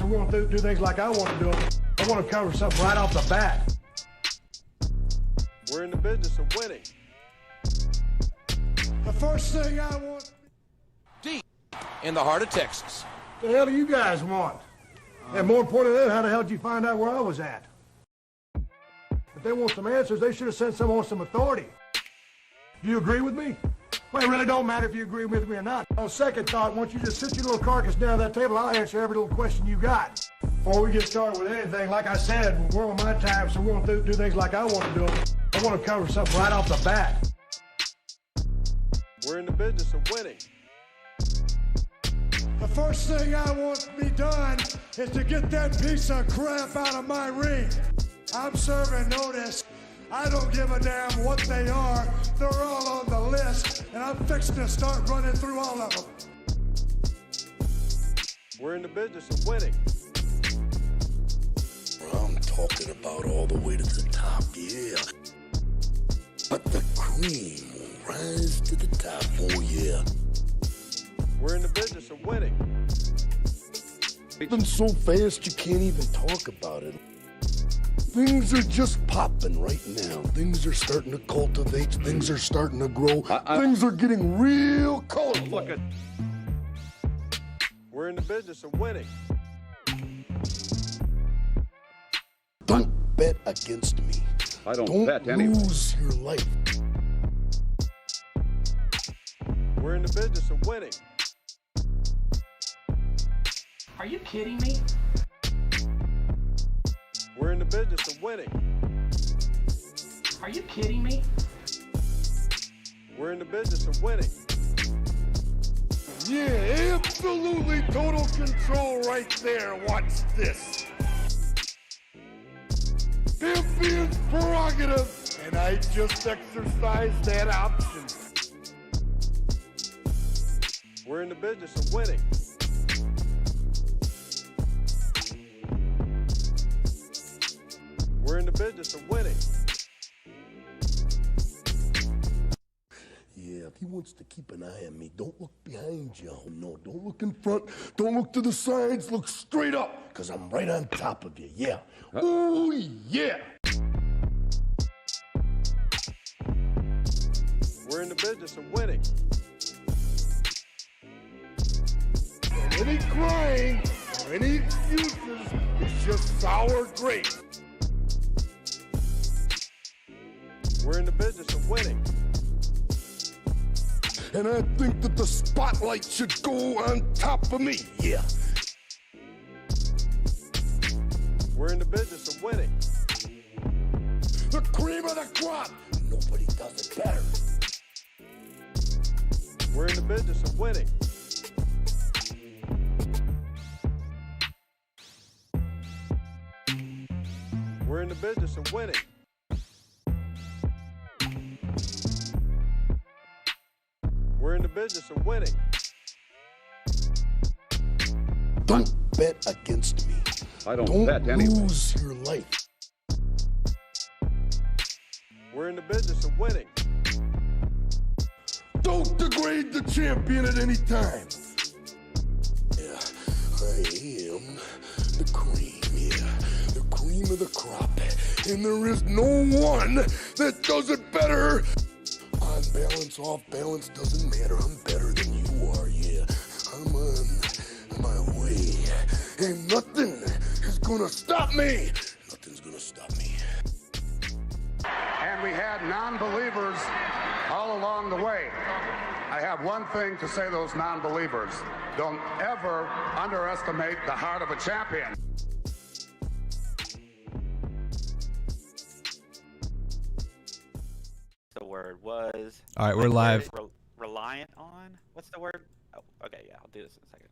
so we're going to do things like I want to do them. I want to cover something right off the bat. We're in the business of winning. The first thing I want... Deep in the heart of Texas. What the hell do you guys want? And more important than that, how the hell did you find out where I was at? If they want some answers, they should have sent someone with some authority. Do you agree with me? Well, it really don't matter if you agree with me or not. On second thought, once you just sit your little carcass down at that table, I'll answer every little question you got. Before we get started with anything, like I said, we're on my time, so we're going to do things like I want to do them. I want to cover something right off the bat. We're in the business of winning. The first thing I want to be done is to get that piece of crap out of my ring. I'm serving notice. I don't give a damn what they are. They're all on the list, and I'm fixing to start running through all of them. We're in the business of winning. I'm talking about all the way to the top, yeah. But the cream will rise to the top, oh yeah. We're in the business of winning. It's been so fast you can't even talk about it. Things are just popping right now. Things are starting to cultivate. Things are starting to grow. Things are getting real colorful. We're in the business of winning. Don't bet against me. I don't bet anyway. Lose your life. We're in the business of winning. Are you kidding me? We're in the business of winning. Are you kidding me? We're in the business of winning. Yeah, absolutely total control right there. Watch this. Champion's prerogative, and I just exercised that option. We're in the business of winning. We're in the business of winning. Yeah, if he wants to keep an eye on me, don't look behind you. Oh, no, don't look in front. Don't look to the sides. Look straight up, because I'm right on top of you. Yeah. Oh, yeah. We're in the business of winning. And any crying or any excuses is just sour grapes. We're in the business of winning. And I think that the spotlight should go on top of me. Yeah. We're in the business of winning. The cream of the crop. Nobody does it better. We're in the business of winning. We're in the business of winning. We're in the business of winning. Don't bet against me. I don't bet anyway. Lose your life. We're in the business of winning. Don't degrade the champion at any time. Yeah, I am the cream, yeah. The cream of the crop. And there is no one that does it better. On balance, off balance, doesn't matter. I'm better than you are, yeah. I'm on my way. And nothing is gonna stop me. Nothing's gonna stop me. And we had non-believers all along the way. I have one thing to say to those non-believers. Don't ever underestimate the heart of a champion. The word was. All right, we're live. Reliant on? What's the word? Oh, okay, yeah, I'll do this in a second.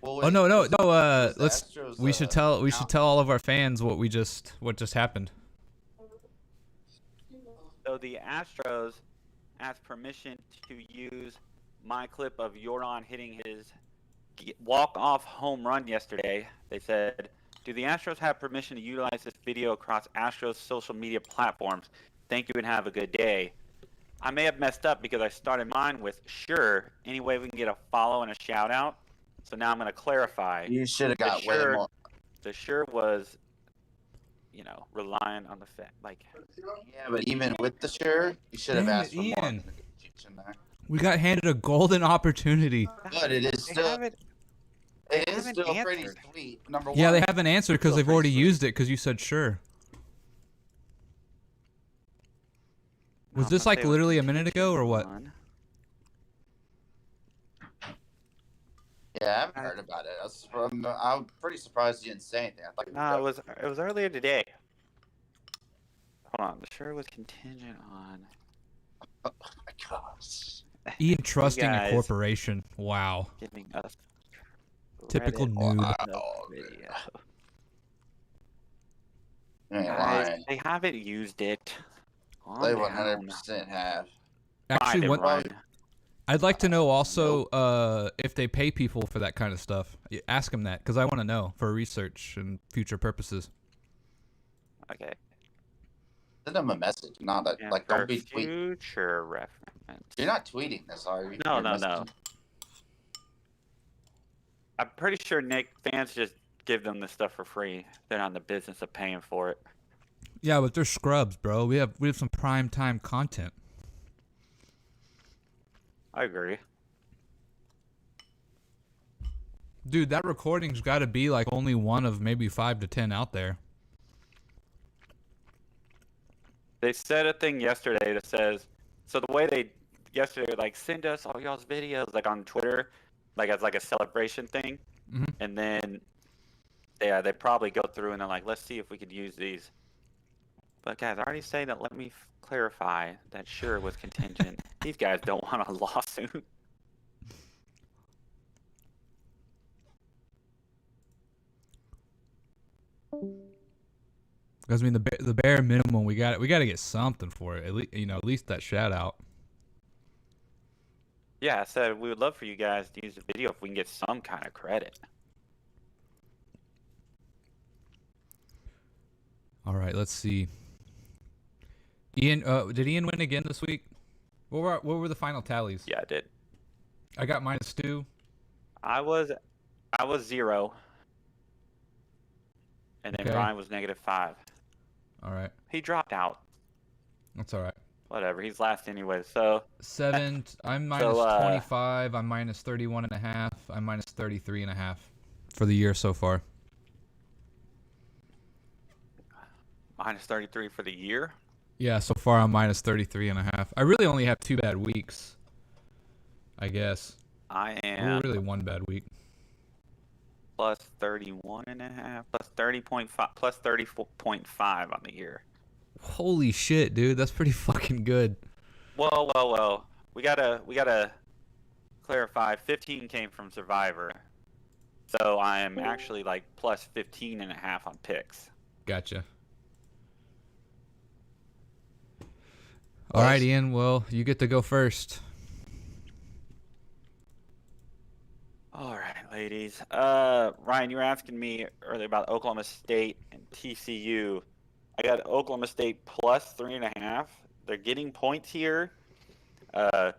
Well, oh no. Let's. We should tell all of our fans what just happened. So the Astros asked permission to use my clip of Yoron hitting his walk-off home run yesterday. They said, "Do the Astros have permission to utilize this video across Astros social media platforms? Thank you and have a good day." I may have messed up because I started mine with sure. Any way we can get a follow and a shout out. So now I'm going to clarify. You should have got way more. the sure was, relying on the fact, like. Yeah, but even with the sure, you should have Damn asked it, for more Ian. negotiation there. We got handed a golden opportunity. But it is still, it is haven't still pretty answered. sweet. Number one. Yeah, they haven't answered because Still they've pretty already sweet. used it because you said sure. Was this like literally a minute ago or what? Yeah, I haven't heard about it. I'm pretty surprised you didn't say anything. I thought No, it was earlier today. Hold on, the sure was contingent on. Oh my gosh. Ian trusting a guys corporation. Wow. Giving us Typical Reddit noob. video. You ain't Guys, lying. they haven't used it. Calm They down. 100% have. Actually, Find it, what Ryan. I'd like to know also if they pay people for that kind of stuff. Ask them that because I want to know for research and future purposes. Okay. Send them a message, not a, And like for don't be tweeting. future reference. You're not tweeting this, are you? No, You're no, no. messaging? I'm pretty sure Nick fans just give them this stuff for free. They're not in the business of paying for it. Yeah, but they're scrubs, bro. We have some prime time content. I agree. Dude, that recording's got to be like only one of maybe 5 to 10 out there. They said a thing yesterday that says, so the way they yesterday like send us all y'all's videos like on Twitter, like as like a celebration thing, and then they probably go through and they're like, let's see if we could use these. But guys, I already say that. Let me clarify that sure was contingent. These guys don't want a lawsuit. Because I mean, the bare minimum we got to get something for it. At least that shout out. Yeah, I said we would love for you guys to use the video if we can get some kind of credit. All right, let's see. Ian, did Ian win again this week? What were the final tallies? Yeah, I did. I got -2. I was 0, and then Okay. Ryan was -5. All right, He dropped out. that's all right. Whatever, he's last anyway. So 7. I'm So, -25. I'm -31.5. I'm -33.5 for the year so far. -33 for the year. Yeah, so far I'm -33.5. I really only have 2 bad weeks. I guess. I am Really one bad week. plus 31.5, plus 30.5, plus 34.5 on the year. Holy shit, dude, that's pretty fucking good. Well. We gotta clarify. 15 came from Survivor, so I am actually like plus 15.5 on picks. Gotcha. All right, Ian. Well, you get to go first. All right, ladies. Ryan, you were asking me earlier about Oklahoma State and TCU. I got Oklahoma State plus 3.5. They're getting points here. I'll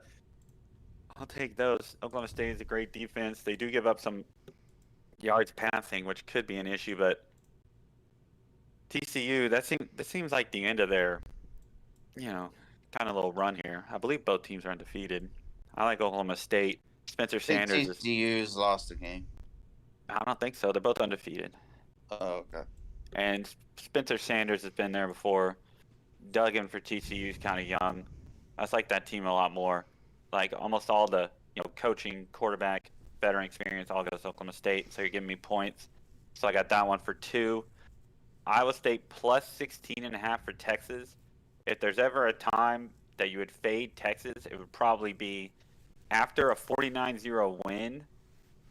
take those. Oklahoma State is a great defense. They do give up some yards passing, which could be an issue, but TCU, that seems like the end of their, kind of little run here. I believe both teams are undefeated. I like Oklahoma State. Spencer I think Sanders. TCU's lost the game. I don't think so. They're both undefeated. Oh, okay. And Spencer Sanders has been there before. Duggan for TCU is kind of young. I just like that team a lot more. Like almost all the coaching, quarterback, veteran experience all goes to Oklahoma State. So you're giving me points. So I got that one for 2. Iowa State plus 16.5 for Texas. If there's ever a time that you would fade Texas, it would probably be after a 49-0 win,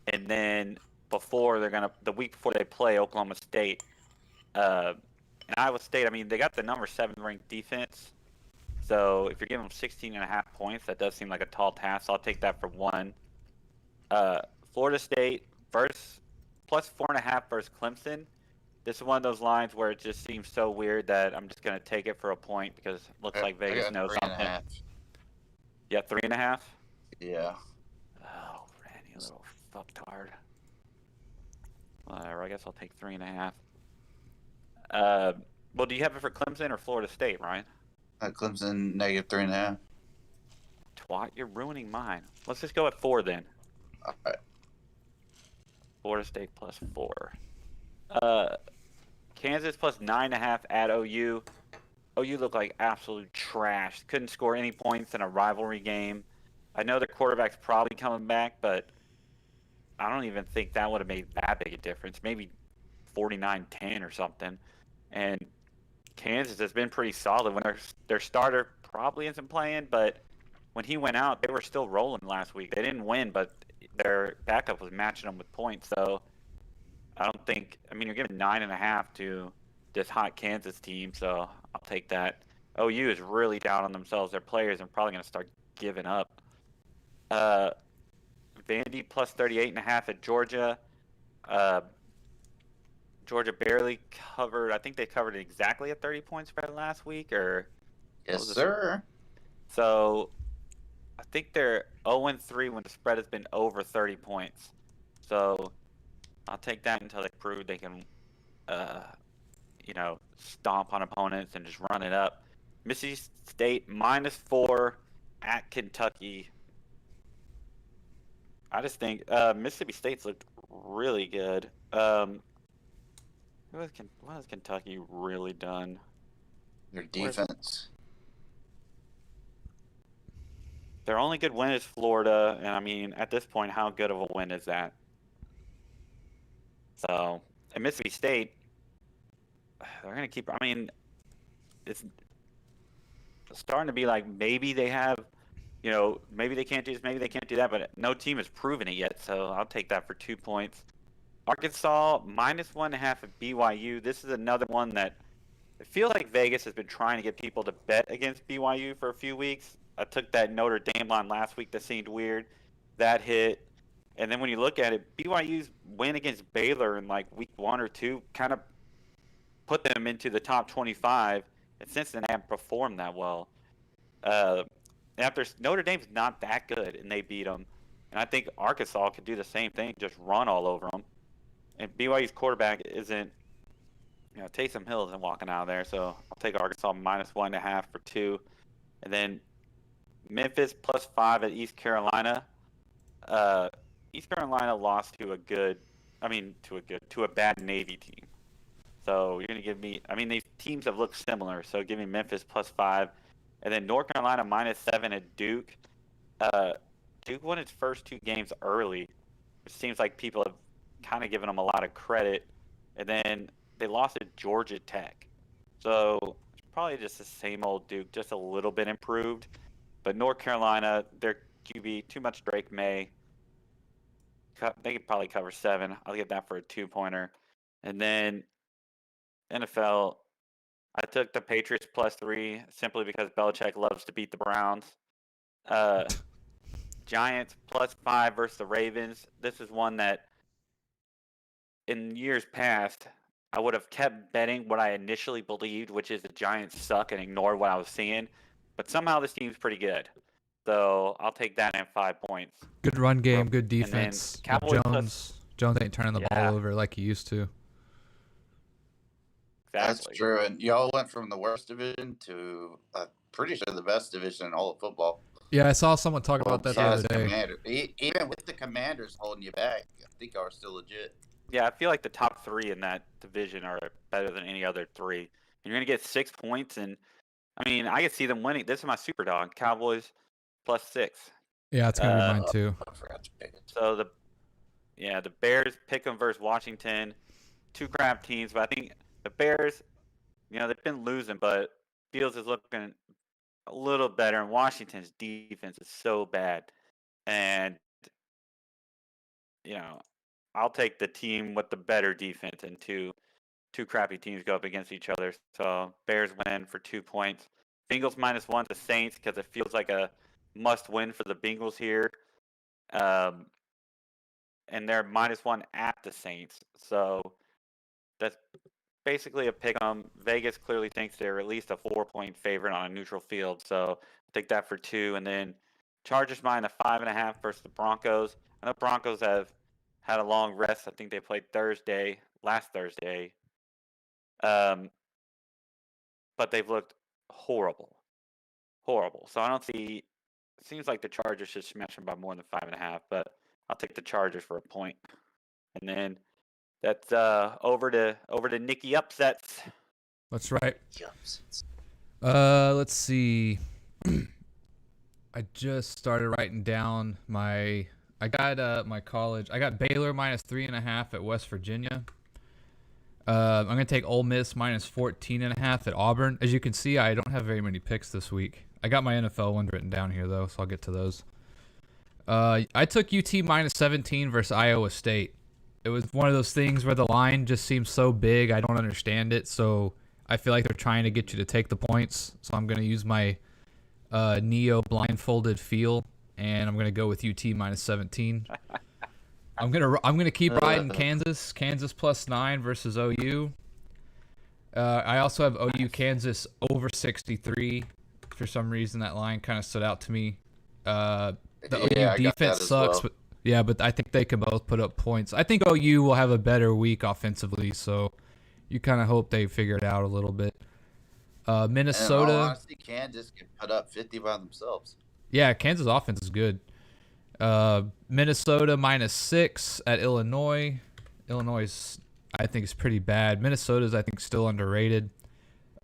and then the week before they play Oklahoma State. And Iowa State, I mean, they got the number 7 ranked defense. So if you're giving them 16.5 points, that does seem like a tall task. So I'll take that for 1. Florida State plus 4.5 versus Clemson. This is one of those lines where it just seems so weird that I'm just going to take it for a point because it looks like Vegas knows something. 3.5. Yeah, 3.5? Yeah. Oh, Randy, you little fucktard. Whatever. I guess I'll take 3.5. Well, do you have it for Clemson or Florida State, Ryan? Clemson -3.5. Twat, you're ruining mine. Let's just go at 4 then. All right. Florida State +4. Kansas +9.5 at OU. OU looked like absolute trash. Couldn't score any points in a rivalry game. I know their quarterback's probably coming back, but I don't even think that would have made that big a difference. Maybe 49-10 or something. And Kansas has been pretty solid when their starter probably isn't playing, but when he went out, they were still rolling last week. They didn't win, but their backup was matching them with points. So I don't think – I mean, you're giving 9.5 to this hot Kansas team, so I'll take that. OU is really down on themselves. Their players are probably going to start giving up. Vandy +38.5 at Georgia. Georgia barely covered. I think they covered exactly a 30-point spread last week, or yes, sir. So I think they're 0-3 when the spread has been over 30 points. So I'll take that until they prove they can, stomp on opponents and just run it up. Mississippi State -4 at Kentucky. I just think Mississippi State's looked really good. What has Kentucky really done? Their defense. Their only good win is Florida, and I mean, at this point, how good of a win is that? So, at Mississippi State, they're going to keep. I mean, it's starting to be like maybe they have, maybe they can't do this, maybe they can't do that, but no team has proven it yet. So I'll take that for 2 points. Arkansas -1.5 at BYU. This is another one that I feel like Vegas has been trying to get people to bet against BYU for a few weeks. I took that Notre Dame line last week that seemed weird. That hit. And then when you look at it, BYU's win against Baylor in like week 1 or 2 kind of put them into the top 25. And since then, they haven't performed that well. After Notre Dame's not that good, and they beat them. And I think Arkansas could do the same thing, just run all over them. And BYU's quarterback isn't, Taysom Hill isn't walking out of there, so I'll take Arkansas -1.5 for 2. And then Memphis +5 at East Carolina. East Carolina lost to a bad Navy team. So you're going to give me, these teams have looked similar, so give me Memphis +5. And then North Carolina -7 at Duke. Duke won its first 2 games early. It seems like people have kind of given them a lot of credit. And then they lost to Georgia Tech. So it's probably just the same old Duke, just a little bit improved. But North Carolina, their QB, too much Drake May. They could probably cover 7. I'll get that for a 2-pointer. And then NFL, I took the Patriots +3 simply because Belichick loves to beat the Browns. Giants +5 versus the Ravens. This is one that in years past, I would have kept betting what I initially believed, which is the Giants suck, and ignored what I was seeing. But somehow this team's pretty good. So I'll take that at 5 points. Good run game, good defense. Cowboys Jones ain't turning the ball over like he used to. That's true. And y'all went from the worst division to pretty sure the best division in all of football. Yeah, I saw someone talk about that the other day. Even with the Commanders holding you back, I think y'all are still legit. Yeah, I feel like the top 3 in that division are better than any other 3. And you're going to get 6 points, and I could see them winning. This is my super dog, Cowboys +6. Yeah, it's going to be mine too. I forgot to pick it. So the Bears pick them versus Washington. 2 crap teams, but I think the Bears, they've been losing, but Fields is looking a little better, and Washington's defense is so bad. And, I'll take the team with the better defense, and two crappy teams go up against each other. So Bears win for 2 points. Bengals -1 to Saints because it feels like a must-win for the Bengals here. And they're -1 at the Saints. So that's basically a pick 'em. Vegas clearly thinks they're at least a 4-point favorite on a neutral field. So I'll take that for 2. And then Chargers -5.5 versus the Broncos. I know Broncos have had a long rest. I think they played last Thursday. But they've looked horrible. So I don't see. It seems like the Chargers should smash them by more than 5.5, but I'll take the Chargers for a point. And then that's over to Nikki upsets. That's right. Let's see. I just started writing down my college. I got Baylor minus 3.5 at West Virginia. I'm gonna take Ole Miss minus 14.5 at Auburn. As you can see, I don't have very many picks this week. I got my NFL ones written down here though, so I'll get to those. I took UT minus 17 versus Iowa State. It was one of those things where the line just seems so big. I don't understand it, so I feel like they're trying to get you to take the points. So I'm gonna use my Neo blindfolded feel, and I'm gonna go with UT minus 17. I'm gonna keep riding Kansas plus 9 versus OU. I also have OU Kansas over 63. For some reason, that line kind of stood out to me. The OU defense sucks, but I think they can both put up points. I think OU will have a better week offensively, so you kind of hope they figure it out a little bit. Minnesota. And honestly, Kansas can put up 50 by themselves. Yeah, Kansas offense is good. Minnesota minus 6 at Illinois. Illinois, I think, is pretty bad. Minnesota's, I think, still underrated.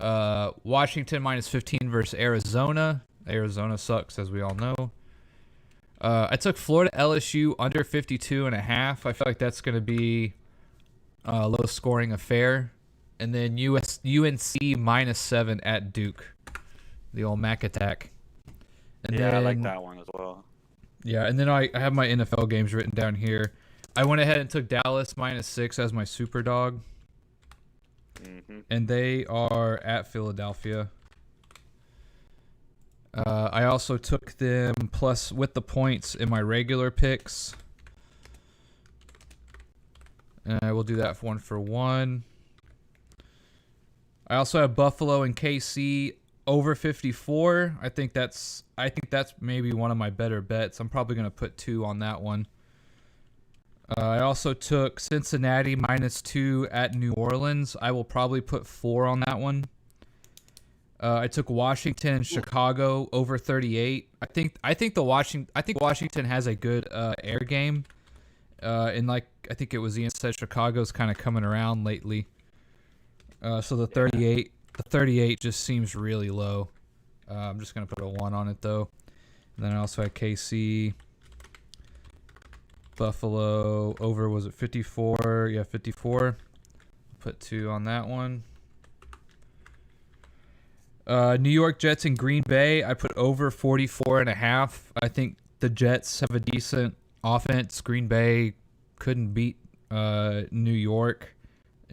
Washington minus 15 versus Arizona. Arizona sucks, as we all know. I took Florida LSU under 52.5. I feel like that's going to be a low-scoring affair. And then UNC minus 7 at Duke. The old Mac attack. And yeah, then, I like that one as well. Yeah, and then I have my NFL games written down here. I went ahead and took Dallas minus 6 as my super dog. And they are at Philadelphia. I also took them plus with the points in my regular picks. And I will do that one for one. I also have Buffalo and KC over 54. I think that's maybe one of my better bets. I'm probably going to put 2 on that one. I also took Cincinnati minus 2 at New Orleans. I will probably put 4 on that one. I took Washington and Chicago over 38. I think Washington has a good air game. And I think it was Ian said, Chicago's kind of coming around lately. So the 38 just seems really low. I'm just gonna put a 1 on it though. And then I also had KC. Buffalo over, was it 54? Yeah, 54. Put 2 on that one. New York Jets and Green Bay, I put over 44.5. I think the Jets have a decent offense. Green Bay couldn't beat New York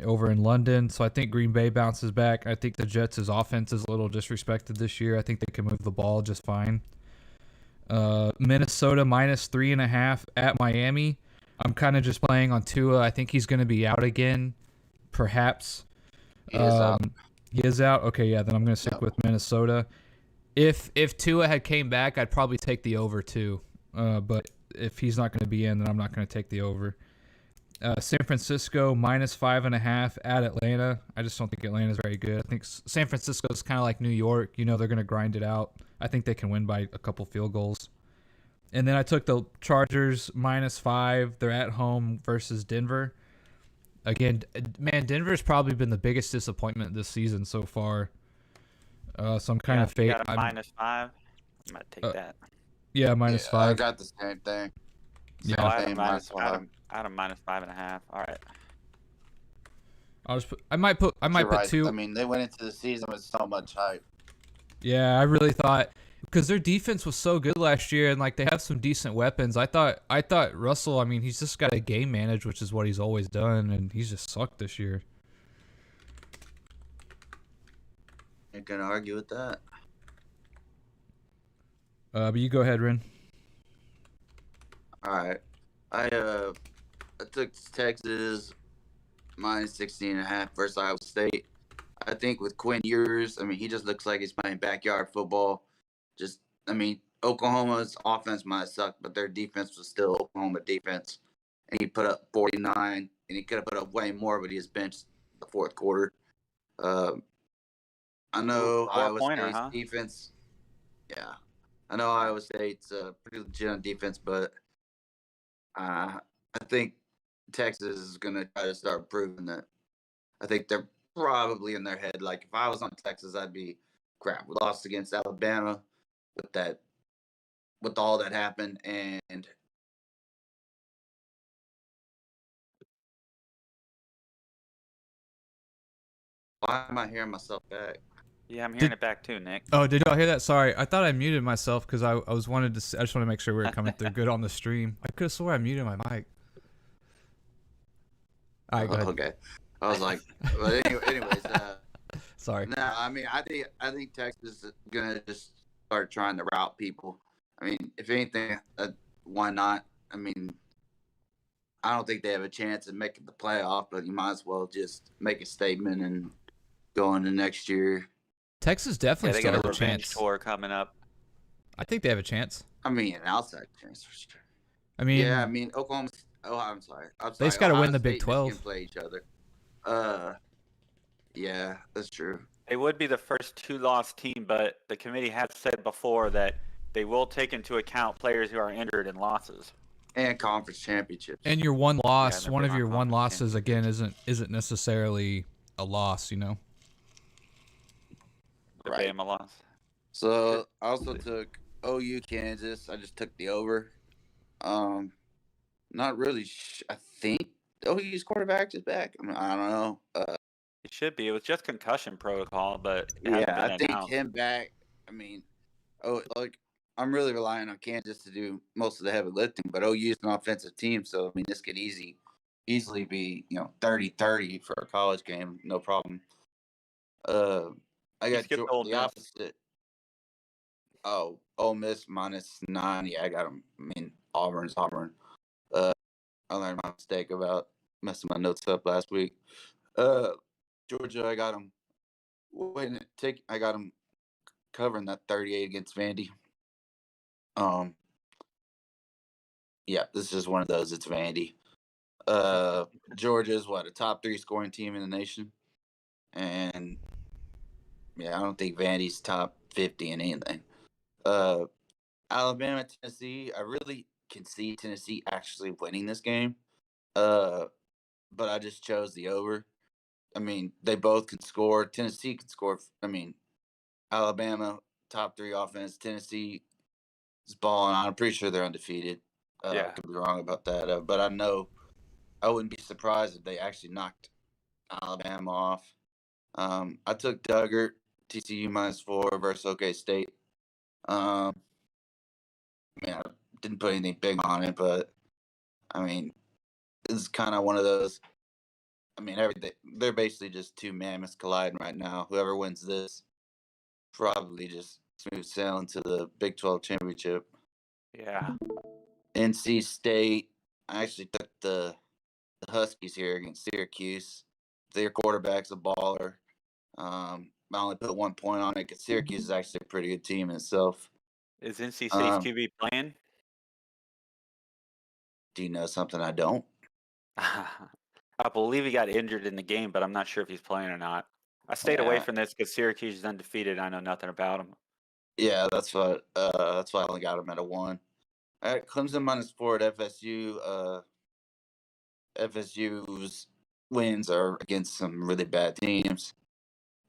over in London, so I think Green Bay bounces back. I think the Jets' offense is a little disrespected this year. I think they can move the ball just fine. Minnesota minus 3.5 at Miami. I'm kind of just playing on Tua. I think he's going to be out again, perhaps. He is out. He is out? Okay, yeah, then I'm going to stick with Minnesota. If Tua had came back, I'd probably take the over too. But if he's not going to be in, then I'm not going to take the over. San Francisco minus 5.5 at Atlanta. I just don't think Atlanta's very good. I think San Francisco's kind of like New York. You know, they're going to grind it out. I think they can win by a couple field goals. And then I took the Chargers minus 5. They're at home versus Denver. Again, man, Denver's probably been the biggest disappointment this season so far. So I'm kind of minus 5. I'm going to take that. Yeah, minus 5. I got the same thing. So I had a minus 5.5. All right. I'll just put. I might put right. 2. I mean, they went into the season with so much hype. Yeah, I really thought, because their defense was so good last year, and they have some decent weapons. I thought Russell. I mean, he's just got to game manage, which is what he's always done, and he's just sucked this year. Ain't gonna argue with that. But you go ahead, Ren. All right, I took Texas minus 16.5 versus Iowa State. I think with Quinn Ewers, I mean, he just looks like he's playing backyard football. Oklahoma's offense might suck, but their defense was still Oklahoma defense. and he put up 49, and he could have put up way more, but he was benched the fourth quarter. I know Iowa State's defense. Yeah, I know Iowa State's pretty legit on defense, but I think Texas is going to try to start proving that. I think they're probably in their head. Like, if I was on Texas, I'd be, crap, we lost against Alabama with all that happened, and why am I hearing myself back? Yeah, I'm hearing it back too, Nick. Oh, did y'all hear that? Sorry, I thought I muted myself because I just wanted to make sure we were coming through good on the stream. I could have swore I muted my mic. All right, go ahead. Okay, I was like, but anyways, sorry. No, I mean, I think Texas is gonna just start trying to route people. I mean, if anything, why not? I mean, I don't think they have a chance of making the playoff, but you might as well just make a statement and go into next year. Texas definitely still has a chance. Tour coming up. I think they have a chance. I mean, an outside chance for sure. I mean, yeah, I mean, Oklahoma. Oh, I'm sorry. They just got to win the Big 12. Can play each other. Yeah, that's true. They would be the first 2-loss team, but the committee has said before that they will take into account players who are injured in losses. And conference championships. And your one loss, one of your one losses again isn't necessarily a loss, you know. Right. A loss. So I also took OU Kansas. I just took the over. Not really. I think OU's quarterback is back. I mean, I don't know. It should be. It was just concussion protocol, but yeah, I think him back. I mean, I'm really relying on Kansas to do most of the heavy lifting, but OU's an offensive team, so I mean, this could easily be 30-30 for a college game, no problem. I got the opposite. Oh, Ole Miss -9. Yeah, I got them. I mean, Auburn's Auburn. I learned my mistake about messing my notes up last week. Georgia, I got them. I got them covering that 38 against Vandy. Yeah, this is just one of those. It's Vandy. Georgia's a top 3 scoring team in the nation, and yeah, I don't think Vandy's top 50 in anything. Alabama, Tennessee. I really can see Tennessee actually winning this game, but I just chose the over. I mean, they both can score. Tennessee can score. I mean, Alabama, top 3 offense. Tennessee is balling. I'm pretty sure they're undefeated. I could be wrong about that, but I know I wouldn't be surprised if they actually knocked Alabama off. I took Duggart, TCU -4 versus OK State. I mean, I didn't put anything big on it, but I mean, it's kind of one of those. I mean, they're basically just 2 mammoths colliding right now. Whoever wins this probably just smooth sailing to the Big 12 championship. Yeah. NC State. I actually took the Huskies here against Syracuse. Their quarterback's a baller. I only put 1 point on it because Syracuse is actually a pretty good team in itself. Is NC State's QB playing? Do you know something I don't? I believe he got injured in the game, but I'm not sure if he's playing or not. I stayed away from this because Syracuse is undefeated. I know nothing about him. Yeah, that's why I only got him at a 1. All right, Clemson -4 at FSU. FSU's wins are against some really bad teams.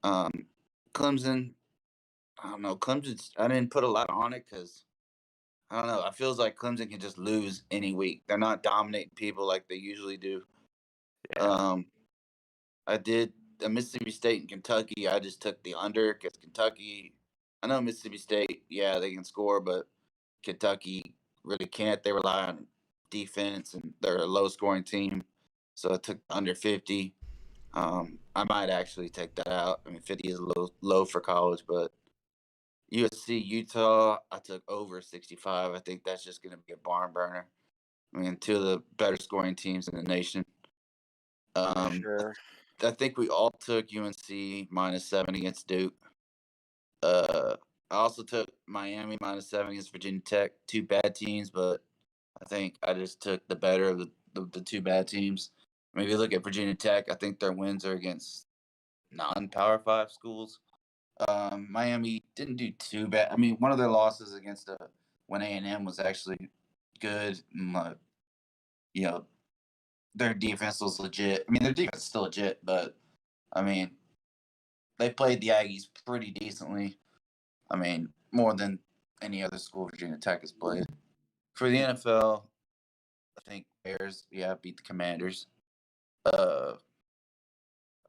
Clemson, I don't know. I didn't put a lot on it because, I don't know. It feels like Clemson can just lose any week. They're not dominating people like they usually do. Yeah. I did Mississippi State and Kentucky. I just took the under because Kentucky, I know Mississippi State, yeah, they can score, but Kentucky really can't. They rely on defense, and they're a low-scoring team. So I took under 50. I might actually take that out. I mean, 50 is a little low for college, but USC, Utah, I took over 65. I think that's just going to be a barn burner. I mean, 2 of the better scoring teams in the nation. Sure. I think we all took UNC -7 against Duke. I also took Miami -7 against Virginia Tech. 2 bad teams, but I think I just took the better of the two bad teams. I mean, if you look at Virginia Tech, I think their wins are against non-Power 5 schools. Miami didn't do too bad. I mean, one of their losses against when A&M was actually good. You know, their defense was legit. I mean, their defense is still legit, but I mean, they played the Aggies pretty decently. I mean, more than any other school Virginia Tech has played. For the NFL, I think Bears, beat the Commanders. I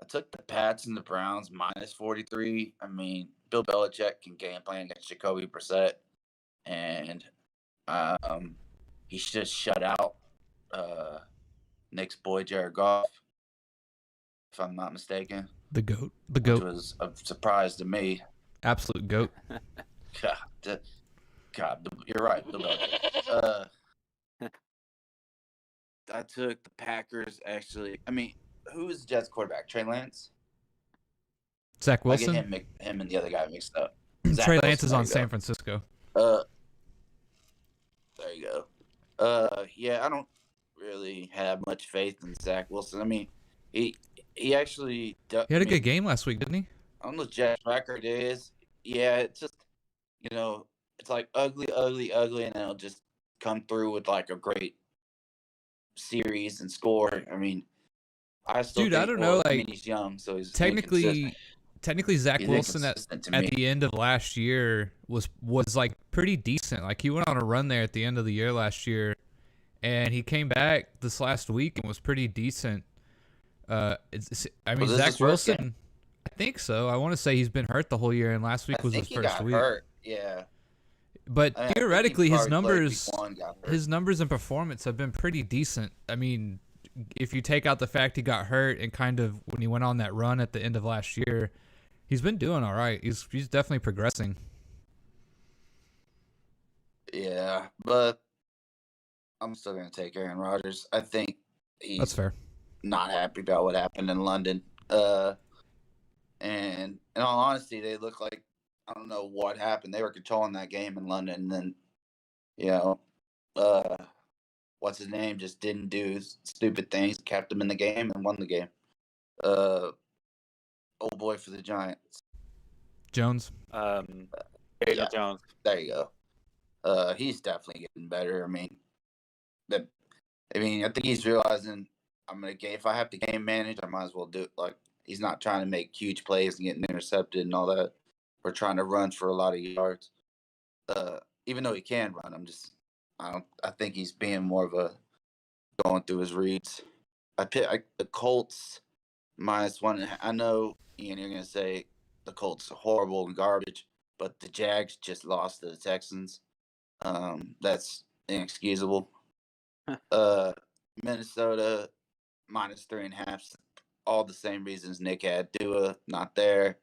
took the Pats and the Browns minus 43. I mean, Bill Belichick can game plan against Jacoby Brissett, and he just shut out Nick's boy Jared Goff, if I'm not mistaken. The GOAT. Which was a surprise to me. Absolute GOAT. God, you're right, Bill Belichick. I took the Packers, actually. I mean, who is the Jets quarterback? Trey Lance? Zach Wilson? I get him and the other guy mixed up. Trey Lance is on San Francisco. There you go. Yeah, I don't really have much faith in Zach Wilson. I mean, he actually... He had a good game last week, didn't he? I don't know what Jets record is. Yeah, it's just, it's like ugly, and then it'll just come through with like a great series and score. I mean, I don't know. Like, I mean, he's young, so he's technically Zach Wilson at the end of last year was like pretty decent. Like, he went on a run there at the end of the year last year, and he came back this last week and was pretty decent. Zach Wilson, I think so. I want to say he's been hurt the whole year, and last week was his first week. Hurt. Yeah. But theoretically, his numbers and performance have been pretty decent. I mean, if you take out the fact he got hurt and kind of when he went on that run at the end of last year, he's been doing all right. He's definitely progressing. Yeah, but I'm still going to take Aaron Rodgers. I think that's fair. Not happy about what happened in London. And in all honesty, they look like, I don't know what happened. They were controlling that game in London, and then, what's his name just didn't do stupid things, kept them in the game, and won the game. Old boy for the Giants. Jones. Daniel Jones. There you go. He's definitely getting better. I mean, I think he's realizing if I have to game manage, I might as well do it. Like, he's not trying to make huge plays and getting intercepted and all that. We're trying to run for a lot of yards. Even though he can run, I think he's being more of a going through his reads. The Colts -1. I know, Ian, you're going to say the Colts are horrible and garbage, but the Jags just lost to the Texans. That's inexcusable. Minnesota -3.5. All the same reasons Nick had. Dua not there.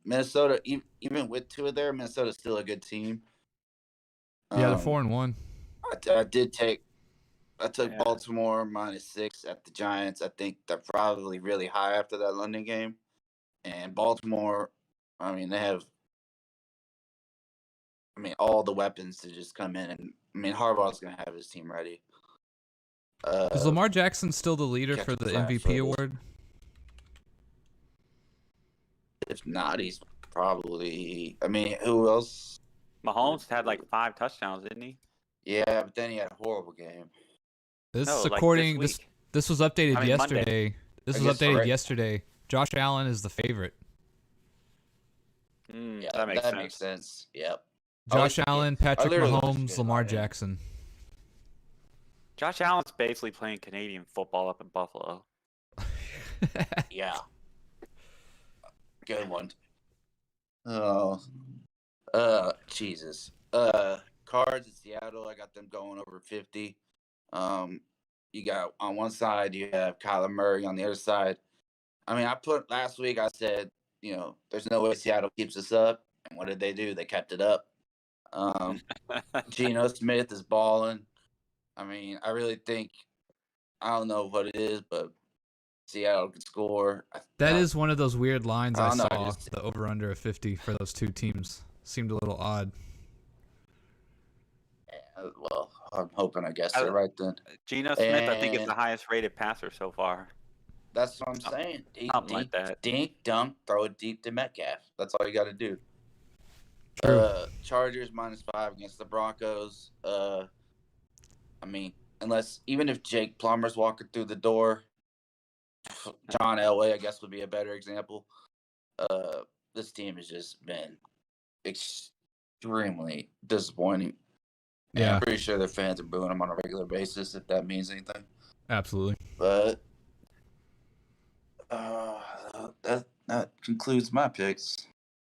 Minnesota, even with Tua there, Minnesota's still a good team. Yeah, they're 4-1. I took Baltimore -6 at the Giants. I think they're probably really high after that London game. And Baltimore, they have, all the weapons to just come in. And, Harbaugh's going to have his team ready. Is Lamar Jackson still the leader for the MVP award? If not, he's probably... who else? Mahomes had like 5 touchdowns, didn't he? Yeah, but then he had a horrible game. This was updated yesterday. Monday. This was updated yesterday. Josh Allen is the favorite. Yeah, that makes sense. Yep. Josh Allen, Patrick Mahomes, Lamar Jackson. Josh Allen's basically playing Canadian football up in Buffalo. Yeah. Good one. Oh. Jesus. Cards in Seattle, I got them going over 50. You got on one side, you have Kyler Murray. On the other side, last week I said, there's no way Seattle keeps us up. And what did they do? They kept it up. Geno Smith is balling. I really think, I don't know what it is, but Seattle could score. That is one of those weird lines I saw. The over-under of 50 for those two teams seemed a little odd. Yeah, well, I'm hoping I guessed it right then. Geno Smith, I think, is the And highest rated passer so far. that's what I'm saying. Something like that. Dink, dunk, throw it deep to Metcalf. That's all you got to do. True. Chargers -5 against the Broncos. I mean, even if Jake Plummer's walking through the door, John Elway, I guess, would be a better example. This team has just been extremely disappointing. And Yeah. I'm pretty sure their fans are booing them on a regular basis, if that means anything. Absolutely. But that concludes my picks.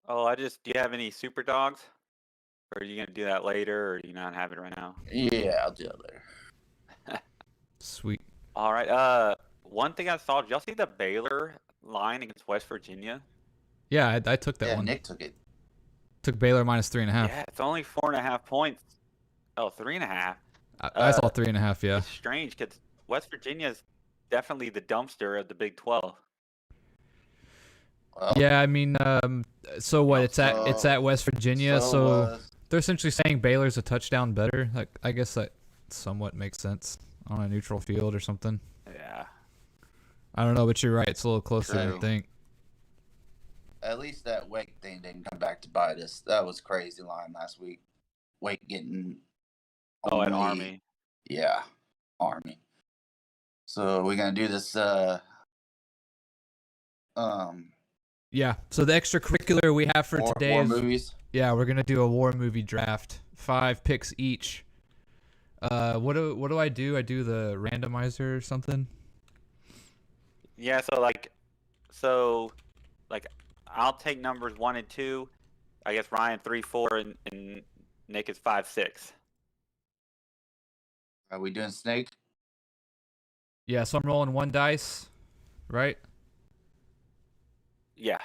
Oh, do you have any super dogs? Or are you going to do that later, or do you not have it right now? Yeah, I'll do that later. Sweet. All right. One thing I saw, did y'all see the Baylor line against West Virginia? Yeah, I took that one. Nick took it. Took Baylor -3.5. Yeah, it's only 4.5 points. Oh, 3.5. I saw 3.5. Yeah. It's strange because West Virginia is definitely the dumpster of the Big 12. Well, Yeah, I mean, so what? It's at West Virginia, so they're essentially saying Baylor's a touchdown better. Like, I guess that somewhat makes sense on a neutral field or something. Yeah. I don't know, but you're right. It's a little closer than I True. think. At least that Wake thing didn't come back to bite us. That was crazy line last week. Wake getting Oh, at only- Army. Yeah, Army. So we're gonna do this. Yeah. So the extracurricular we have for today war is movies. yeah, we're gonna do a war movie draft. 5 picks each. What do I do? I do the randomizer or something. Yeah, so I'll take numbers 1 and 2. I guess Ryan 3, 4, and Nick is 5, 6. Are we doing snake? Yeah. So I'm rolling 1 dice, right? Yeah.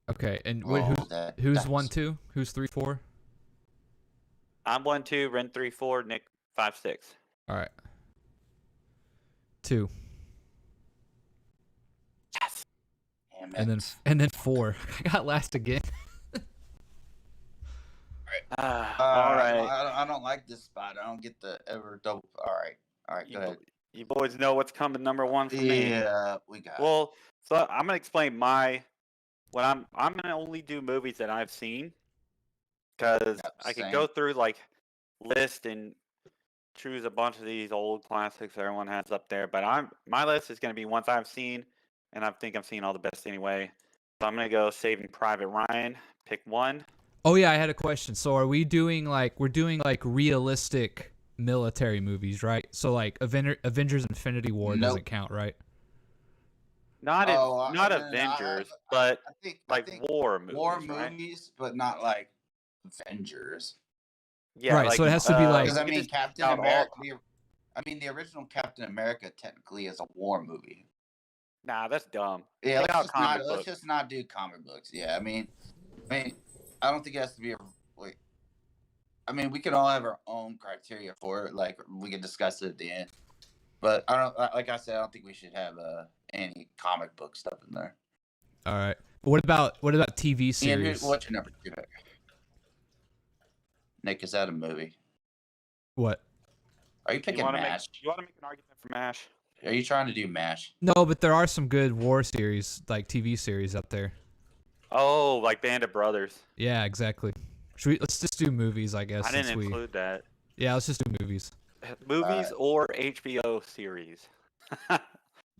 Okay. And Roll who's that who's dice. 1, 2? Who's 3, 4? I'm 1, 2, Ren 3, 4, Nick 5, 6. All right. 2. Yes. Damn And it. then 4. I got last again. All right. I don't like this spot. I don't get the ever double. All right. Go ahead. You boys know what's coming number 1 for me. Yeah, we got. Well, so I'm gonna explain I'm gonna only do movies that I've seen, because Yep, I could same. go through list and choose a bunch of these old classics everyone has up there, but my list is gonna be ones I've seen, and I think I've seen all the best anyway. So I'm gonna go Saving Private Ryan, pick 1. Oh yeah, I had a question. So are we doing we're doing realistic military movies, right? So Avengers Infinity War Nope. doesn't count, right? Not I Avengers, but I think war movies. war right? movies, but not like Avengers. Yeah, Right, so it has to be Because I we mean, just Captain out all- America. The original Captain America technically is a war movie. Nah, that's dumb. Yeah, Take out comic let's books. just not do comic books. Yeah, I mean, I don't think it has to be we can all have our own criteria for it. Like we can discuss it at the end. But I don't. Like I said, I don't think we should have any comic book stuff in there. All right. But what about TV Ian, series? what's your number 2 pick? Nick, is that a movie? What? Are you picking MASH? You want to make an argument for MASH? Are you trying to do MASH? No, but there are some good war series, TV series up there. Oh, like Band of Brothers. Yeah, exactly. Let's just do movies, I guess. I didn't since we- include that. Yeah, let's just do movies. Movies or HBO series.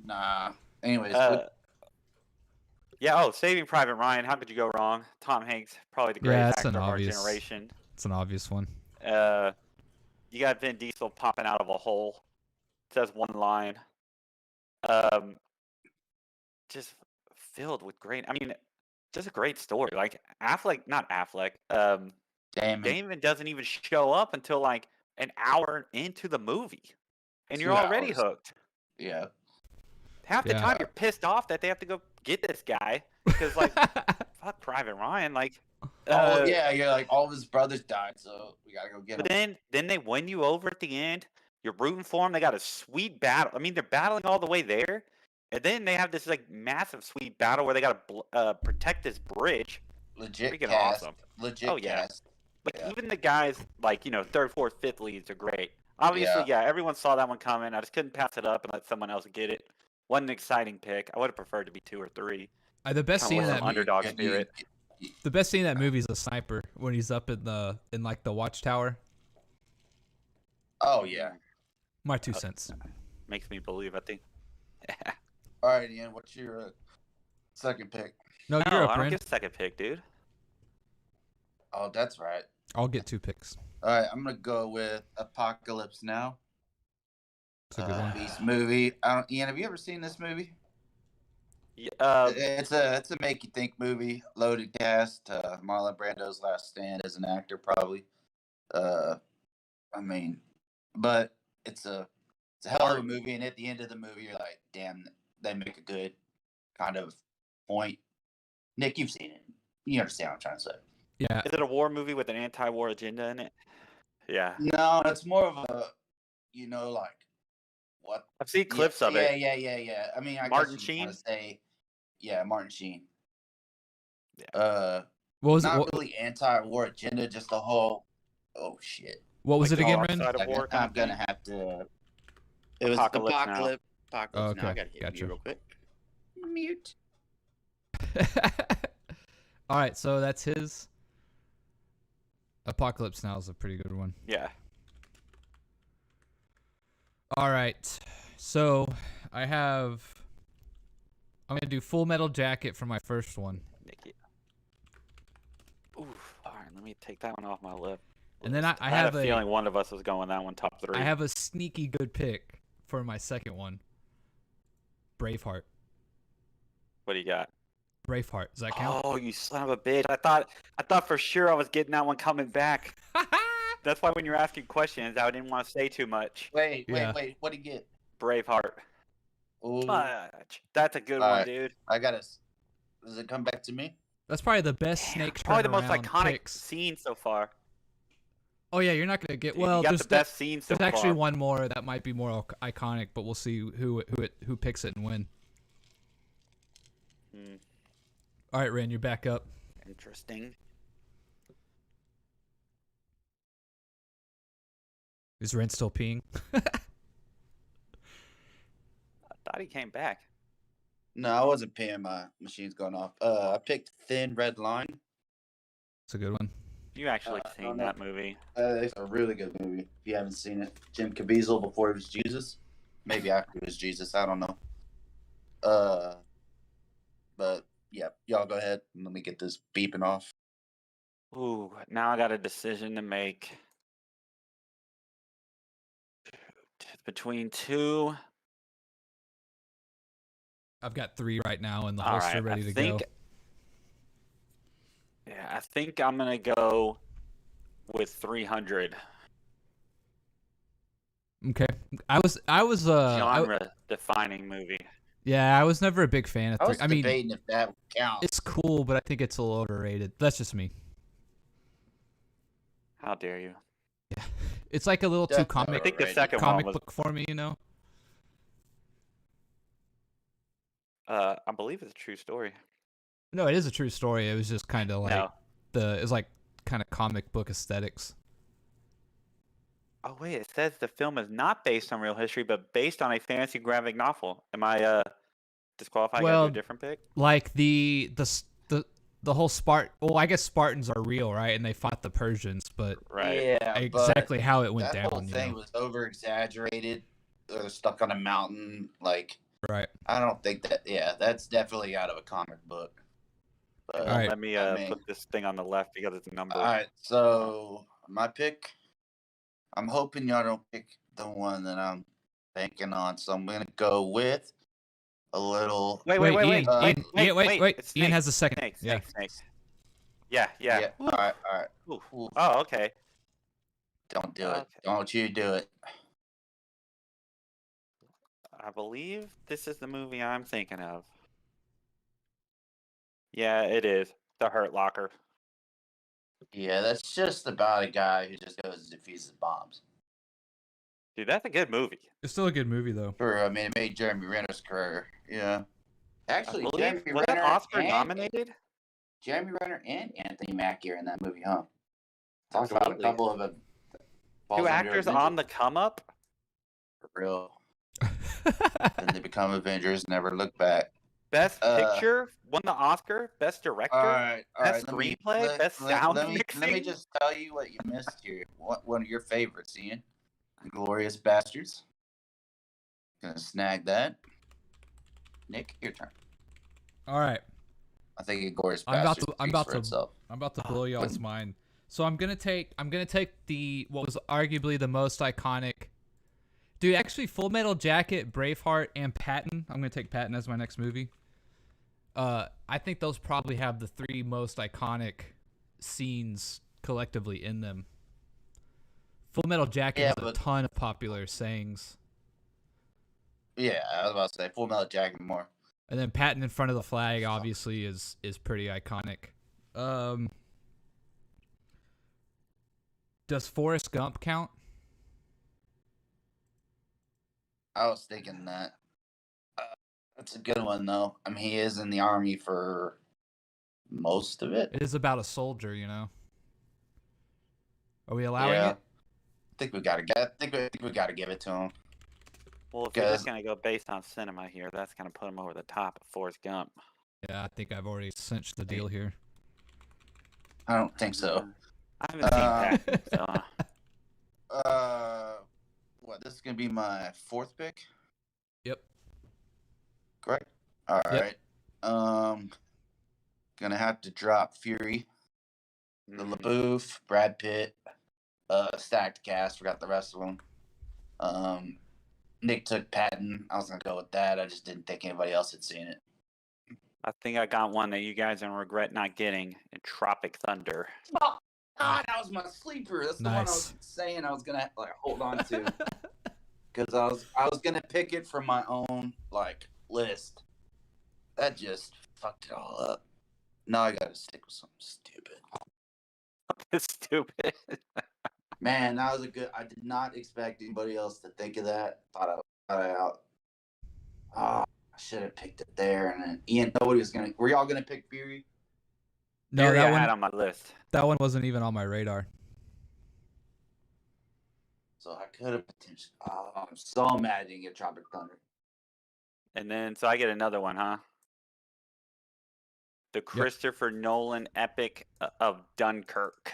Nah. Anyways, Yeah. Oh, Saving Private Ryan. How could you go wrong? Tom Hanks, probably the greatest that's actor an of our obvious- generation. It's an obvious one. You got Vin Diesel popping out of a hole. Says one line. Just filled with great. I mean, just a great story. Like not Affleck. Damon doesn't even show up until an hour into the movie, and 2 you're already hours. hooked. Yeah. Half the Yeah. time you're pissed off that they have to go get this guy because fuck Private Ryan. Yeah, you're like all of his brothers died, so we gotta go get But him. then they win you over at the end. You're rooting for them. They got a sweet battle. I mean, they're battling all the way there, and then they have this massive sweet battle where they got to protect this bridge. Legit Freaking cast. awesome. Legit Oh, yeah. cast. Like Yeah. even the guys third, fourth, fifth leads are great. Obviously, yeah, everyone saw that one coming. I just couldn't pass it up and let someone else get it. Wasn't an exciting pick. I would have preferred to be 2 or 3. The best scene in that underdog spirit. The best scene in that movie is the sniper when he's up in the watchtower. Oh yeah. My 2 cents. Makes me believe. I think. All right, Ian. What's your second pick? No, No, you're up, I don't Ren. get second pick, dude. Oh, that's right. I'll get 2 picks. All right, I'm gonna go with Apocalypse Now. It's a good one. Beast movie. Ian, have you ever seen this movie? Yeah, It's a make you think movie. Loaded cast. Marlon Brando's last stand as an actor, probably. I mean, but it's a hell of a movie, and at the end of the movie, you're like, damn, they make a good kind of point. Nick, you've seen it. You understand what I'm trying to say. Yeah. Is it a war movie with an anti-war agenda in it? Yeah. No, it's more of a, like what? I've seen clips of it. Yeah. I mean, I Martin guess you Sheen? want to say, yeah, Martin Sheen. Yeah. What was not it? really anti-war agenda, just the whole. Oh shit! What was Like it again, dark Ren? side of war kind I'm of gonna thing? have to. It was Apocalypse Now. Apocalypse. Oh, Now. okay, I gotta hit gotcha. mute real quick. Mute. All right, so that's his. Apocalypse Now is a pretty good one. Yeah. All right, so I'm gonna do Full Metal Jacket for my first one, Nicky. Oof. All right, let me take that one off my lip. and then I had have a feeling one of us was going that one top 3. I have a sneaky good pick for my second one. Braveheart. What do you got? Braveheart. Does that count? Oh, you son of a bitch! I thought for sure I was getting that one coming back. That's why when you're asking questions, I didn't want to say too much. Wait. Yeah. What do you get? Braveheart. Ooh, Fudge. That's a good All one, right. dude. I gotta. Does it come back to me? That's probably the best snake Probably the most turnaround iconic picks. scene so far. Oh yeah, you're not gonna get. Dude, Well, you got there's the best scene so there's actually far. one more that might be more iconic, but we'll see who picks it and when. All right, Ren, you're back up. Interesting. Is Ren still peeing? I thought he came back. No, I wasn't paying. My machine's going off. I picked Thin Red Line. It's a good one. You actually I seen don't know. that movie? It's a really good movie. If you haven't seen it, Jim Caviezel before he was Jesus, maybe after he was Jesus. I don't know. But yeah, y'all go ahead and let me get this beeping off. Ooh, now I got a decision to make. Between 2. I've got 3 right now in the All holster right, ready I to think, go. Yeah, I think I'm gonna go with 300. Okay. I was Genre-defining movie. yeah, I was never a big fan of I 3. was I mean, debating if that counts. it's cool, but I think it's a little overrated. That's just me. How dare you? Yeah. It's like a little too Definitely comic I think the overrated. second comic one was. book for me, you know. I believe it's a true story. No, it is a true story. It was just kind of like No. it was like kind of comic book aesthetics. Oh wait, it says the film is not based on real history, but based on a fantasy graphic novel. Am I disqualified? I gotta Well, do a different pick. Like the whole Well, I guess Spartans are real, right? And they fought the Persians, but Right. Yeah, exactly how it went that down. whole you thing know? was over exaggerated. They're stuck on a mountain. Like, Right. I don't think that. Yeah, that's definitely out of a comic book. But, All right. Let me I mean- put this thing on the left because it's a number. All right, so my pick. I'm hoping y'all don't pick the one that I'm banking on, so I'm gonna go with a little. Wait, Ian, wait. wait. It's Ian snake. has a second. Snake, Yeah. snake. Yeah. All right. Oof. Ooh, Oh, okay. don't do it. Okay. Don't you do it. I believe this is the movie I'm thinking of. Yeah, it is. The Hurt Locker. Yeah, that's just about a guy who just goes and defuses bombs. Dude, that's a good movie. It's still a good movie though. I mean, it made Jeremy Renner's career. Yeah. Actually, I believe, Jeremy was that Renner Oscar and- nominated? Jeremy Renner and Anthony Mackie are in that movie, huh? Talk about a Absolutely. couple of them. falls Two under actors Avengers. on the come up. For real. Then they become Avengers, never look back. Best picture won the Oscar. Best director. All right. Best screenplay. Best sound mixing. Let me just tell you what you missed here. One of your favorites, Ian. Glorious Bastards. Gonna snag that. Nick, your turn. All right. I think Glorious I'm Bastards about to blow y'all's mind. So I'm gonna take the what was arguably the most iconic. Dude, actually, Full Metal Jacket, Braveheart, and Patton. I'm gonna take Patton as my next movie. I think those probably have the three most iconic scenes collectively in them. Full Metal Jacket has a ton of popular sayings. Yeah, I was about to say Full Metal Jacket more. And then Patton in front of the flag obviously is pretty iconic. Does Forrest Gump count? I was thinking that. That's a good one, though. I mean, he is in the army for most of it. It is about a soldier, you know. Are we allowing it? I think we gotta get. I think we gotta give it to him. Well, if you're just gonna go based on cinema here, that's gonna put him over the top of Forrest Gump. Yeah, I think I've already cinched the deal here. I don't think so. I haven't seen Patton, so. What? This is gonna be my fourth pick. Yep. Correct. All right. Gonna have to drop Fury, the LaBeouf, Brad Pitt, stacked cast. Forgot the rest of them. Nick took Patton. I was gonna go with that. I just didn't think anybody else had seen it. I think I got one that you guys are gonna regret not getting in Tropic Thunder. Oh, God, that was my sleeper. That's the one I was saying I was gonna hold on to. Because I was gonna pick it from my own list. That just fucked it all up. Now I gotta stick with something stupid. Stupid. Man, that was a good. I did not expect anybody else to think of that. Thought I out. I should have picked it there. And then Ian, nobody was gonna. Were y'all gonna pick Fury? No, Fury that I one had on my list. That one wasn't even on my radar. So I could have potentially. Oh, I'm so mad I didn't get Tropic Thunder. And then, so I get another one, huh? The Christopher Nolan epic of Dunkirk.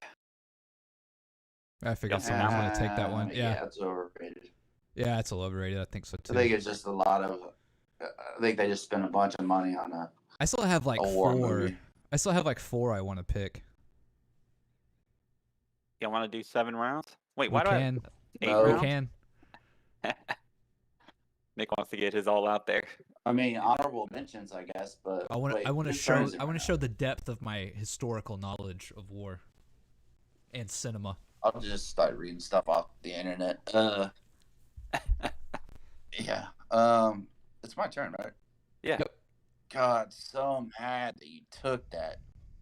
I figured someone was going to take that one. Yeah, it's overrated. Yeah, it's a little overrated. I think so too. I think it's just a lot of. I think they just spent a bunch of money on a. I still have like four. Movie. I still have like four I want to pick. You want to do 7 rounds? Wait, We why can. do I? 8 No. rounds? We can. Nick wants to get his all out there. I mean, honorable mentions, I guess, but I want to show the depth of my historical knowledge of war and cinema. I'll just start reading stuff off the internet. Yeah. It's my turn, right? Yeah. Yep. God, so mad that you took that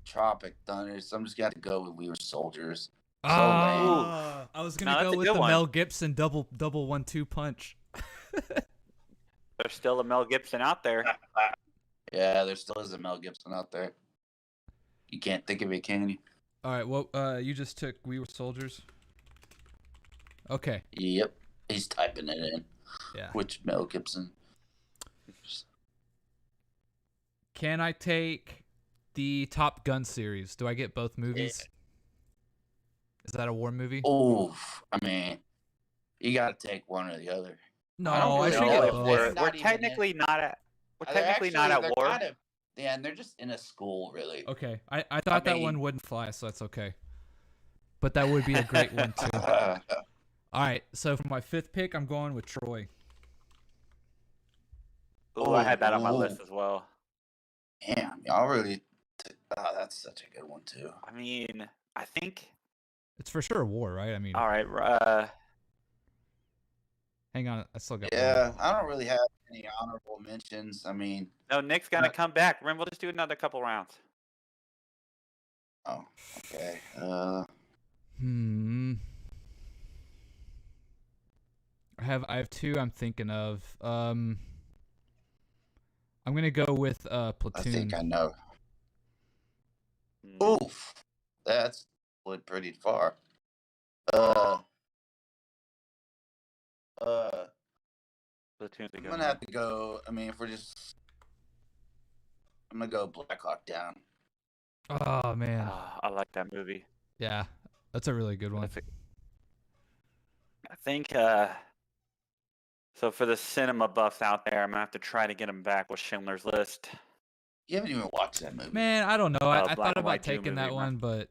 Tropic Thunder. So I'm just gonna go with We Were Soldiers. I was gonna go that's a with good the one. Mel Gibson double 1-2 punch. There's still a Mel Gibson out there. Yeah, there still is a Mel Gibson out there. You can't think of it, can you? All right, well, you just took We Were Soldiers. Okay. Yep. He's typing it in. Yeah. Which Mel Gibson? Can I take the Top Gun series? Do I get both movies? Is that a war movie? Oh, I mean, you gotta take one or the other. No, I I don't should really get know both. We're technically not at. We're technically not at war. Yeah, and they're just in a school, really. Okay, I thought that one wouldn't fly, so that's okay. But that would be a great one too. All right, so for my 5th pick, I'm going with Troy. Oh, I had that on my list as well. Damn, y'all really. That's such a good one too. I mean, I think. It's for sure a war, right? I mean. All right. Hang on, I still got. Yeah, I don't really have any honorable mentions. I mean. No, Nick's gonna come back. Remember, we'll just do another couple rounds. Oh, okay. I have 2 I'm thinking of. I'm gonna go with Platoon. I think I know. Oof, that's went pretty far. Platoon's a I'm good gonna one. have to go. I mean, if we're just, I'm gonna go Black Hawk Down. Oh man. I like that movie. Yeah, that's a really good one. I think. So for the cinema buffs out there, I'm gonna have to try to get them back with Schindler's List. You haven't even watched that movie. Man, I don't know. I Black thought and about White Jew taking that movie, one, but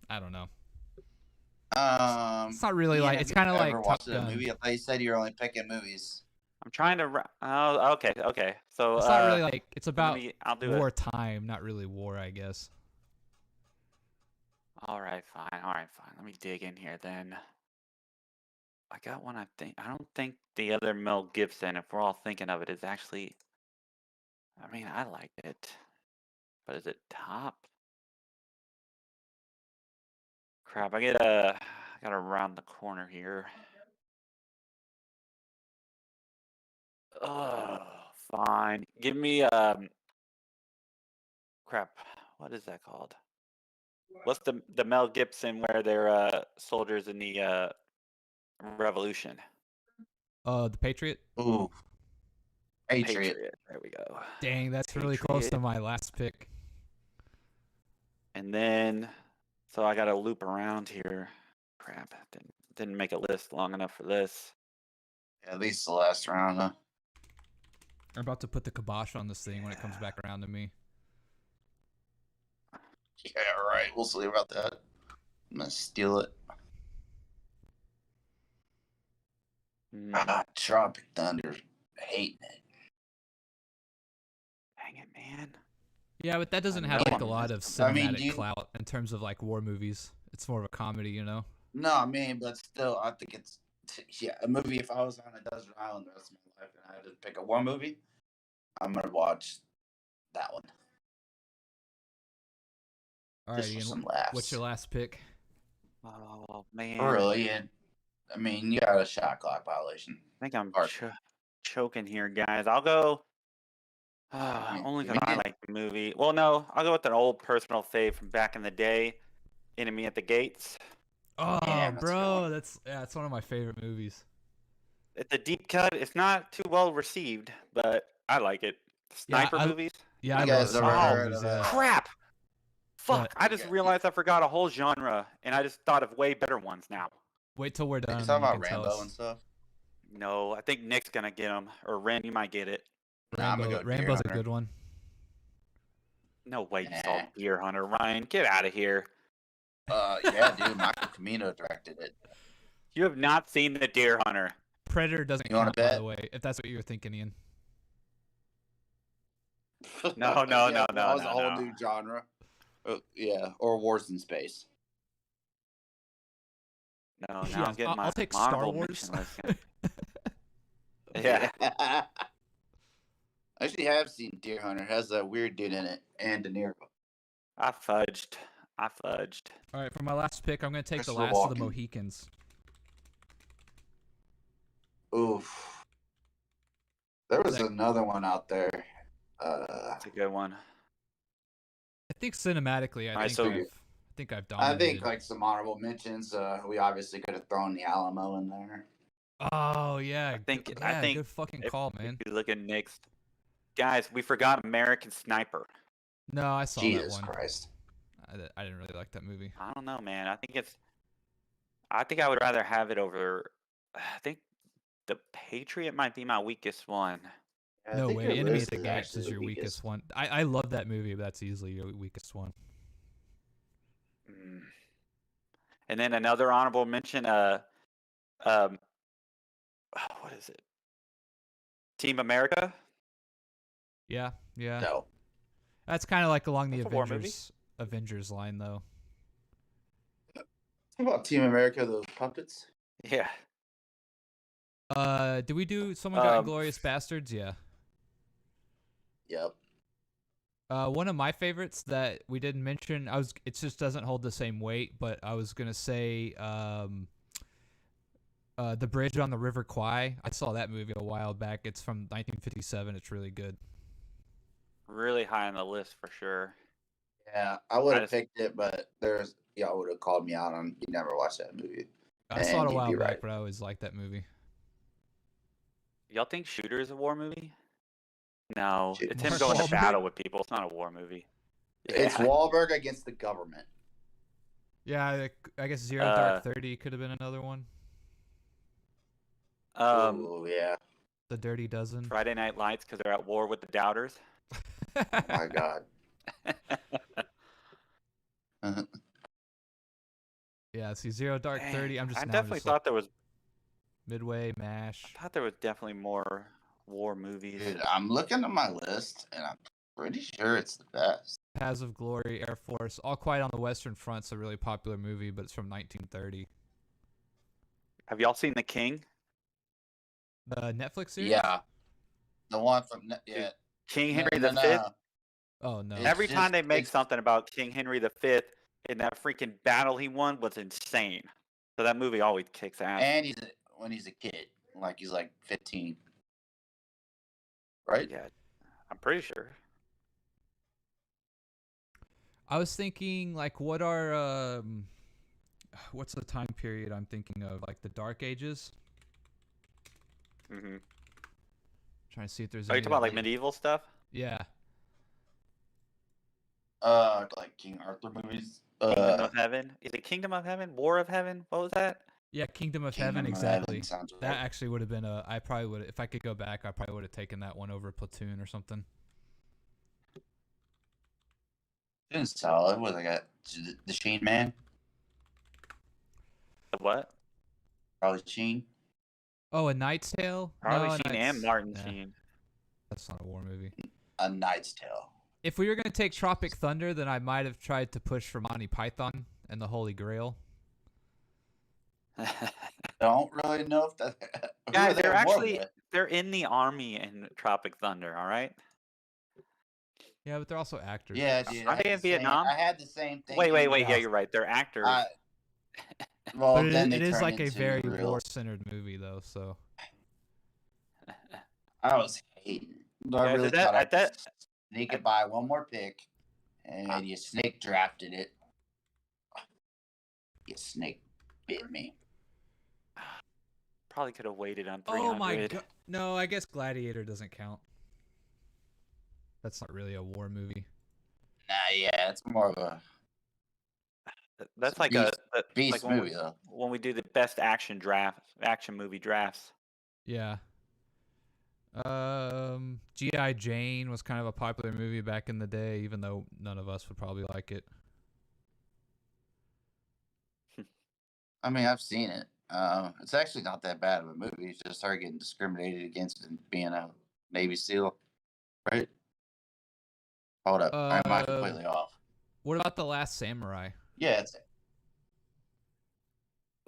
I don't know. It's not really like. It's kind of like Top that Gun. movie. I thought you said you were only picking movies. I'm trying to. Oh, okay. So It's not really like. It's about I'll do it. wartime, not really war, I guess. All right, fine. Let me dig in here then. I got one. I don't think the other Mel Gibson, if we're all thinking of it, is actually. I mean, I like it, but is it top? Crap! I gotta round the corner here. Oh, fine. Give me crap. What is that called? What's the Mel Gibson where they're soldiers in the Revolution? The Patriot. Ooh. Patriot. There we go. Dang, that's really close to my last pick. And then, so I gotta loop around here. Crap, didn't make a list long enough for this. Yeah, at least the last round, huh? I'm about to put the kibosh on this thing when it comes back around to me. Yeah, right. We'll see about that. I'm gonna steal it. Tropic Thunder. Hating it. Dang it, man. Yeah, but that doesn't have like a lot of I mean, cinematic clout in terms of like war movies. It's more of a comedy, you know. No, I mean, but still, I think it's a movie. If I was on a desert island the rest of my life and I had to pick a war movie, I'm gonna watch that one. All Just right, for Ian, some laughs. what's your last pick? Oh man. Really? I mean, you got a shot clock violation. I think I'm choking here, guys. I'll go. Only because I like the movie. Well, no, I'll go with an old personal fave from back in the day, Enemy at the Gates. Oh, yeah, bro, that's one of my favorite movies. It's a deep cut. It's not too well received, but I like it. Sniper movies. Yeah, I love sniper movies. Yeah. Crap! Fuck! What? I just realized I forgot a whole genre, and I just thought of way better ones now. Wait till we're done. You talking about Rambo and stuff? No, I think Nick's gonna get them, or Ren, you might get it. Rambo's a good one. No way you saw Deer Hunter, Ryan. Get out of here. Yeah, dude. Michael Cimino directed it. You have not seen the Deer Hunter. Predator doesn't count, by the way, if that's what you were thinking, Ian. No. That was a whole new genre. Yeah, or Wars in Space. No, now I'm getting I'll take Star Wars. Yeah. I actually have seen Deer Hunter. It has that weird dude in it, and De Niro. I fudged. All right, for my last pick, I'm going to take Christopher the last of the Walken. Mohicans. Oof. There was another one out there. That's a good one. I think cinematically, I think I've dominated. I think like some honorable mentions. We obviously could have thrown the Alamo in there. Oh yeah, I think good fucking call, man. If you look at Nick's, guys, we forgot American Sniper. No, I saw Jesus that one. Christ. I didn't really like that movie. I don't know, man. I think I would rather have it over. I think the Patriot might be my weakest one. Yeah, No way, Enemy at the Gates is your weakest one. I love that movie, but that's easily your weakest one. And then another honorable mention. What is it? Team America. Yeah. No. That's kind of like along the That's a war movie. Avengers line, though. What about Team America, those puppets? Yeah. Did we do Someone Got Inglourious Bastards? Yeah. Yep. One of my favorites that we didn't mention, it just doesn't hold the same weight, but I was gonna say, The Bridge on the River Kwai. I saw that movie a while back. It's from 1957. It's really good. Really high on the list for sure. Yeah, I would have picked it, but y'all would have called me out on you never watched that movie. I saw it a while back, but I always liked that movie. Y'all think Shooter is a war movie? No, Shoot. it's him Mark going to Wahlberg? battle with people. It's not a war movie. It's Yeah. Wahlberg against the government. Yeah, I guess Zero Uh, Dark 30 could have been another one. Oh yeah. The Dirty Dozen. Friday Night Lights because they're at war with the Doubters. Oh my God. Yeah, see Zero Dark Dang, 30. I now definitely just thought there was. Midway, MASH. I thought there was definitely more war movies. Dude, I'm looking at my list, and I'm pretty sure it's the best. Paths of Glory, Air Force. All Quiet on the Western Front's a really popular movie, but it's from 1930. Have y'all seen The King? The Netflix series? Yeah. The one from yeah. King Henry No, V. no. Oh, no. Every It's time just- they make it's- something about King Henry V in that freaking battle he won was insane. So that movie always kicks ass. And when he's a kid, like he's like 15, right? Yeah, I'm pretty sure. I was thinking, like, what are, what's the time period I'm thinking of? Like, the Dark Ages? Mm-hmm. Trying to see if there's Are you any talking about that- like medieval stuff? Yeah. Like King Arthur movies. Kingdom of Heaven? Is it Kingdom of Heaven? War of Heaven? What was that? Yeah, Kingdom of Kingdom Heaven, of exactly. Heaven sounds That right. actually would have been I probably would, if I could go back, I probably would have taken that one over Platoon or something. It's solid. What I got? The Sheen Man. The what? Probably Sheen. Oh, A Knight's Tale? Harley No, A Sheen Knight's- and Martin nah, Sheen. That's not a war movie. A Knight's Tale. If we were going to take Tropic Thunder, then I might have tried to push for Monty Python and the Holy Grail. Don't really know if that. who Guys, are they they're at war actually with? they're in the army in Tropic Thunder. All right. Yeah, but they're also actors. Yeah, dude. Are they in Vietnam? I had the same thing. Wait. Yeah, Yeah. you're right. They're actors. Well, But then it they is turned like a into very real- war-centered movie, though, so... I was hating. I Yeah, really that- thought I could that- sneak it by one more pick, and you snake drafted it. You snake bit me. Probably could have waited on 300. Oh my god. No, I guess Gladiator doesn't count. That's not really a war movie. Nah, yeah, it's more of a That's It's like beast- a beast like when movie, though. When we do the best action movie drafts. Yeah. G.I. Jane was kind of a popular movie back in the day, even though none of us would probably like it. I mean, I've seen it. It's actually not that bad of a movie. You just start getting discriminated against and being a Navy SEAL, right? Hold up, am I completely off? What about The Last Samurai? Yeah, it's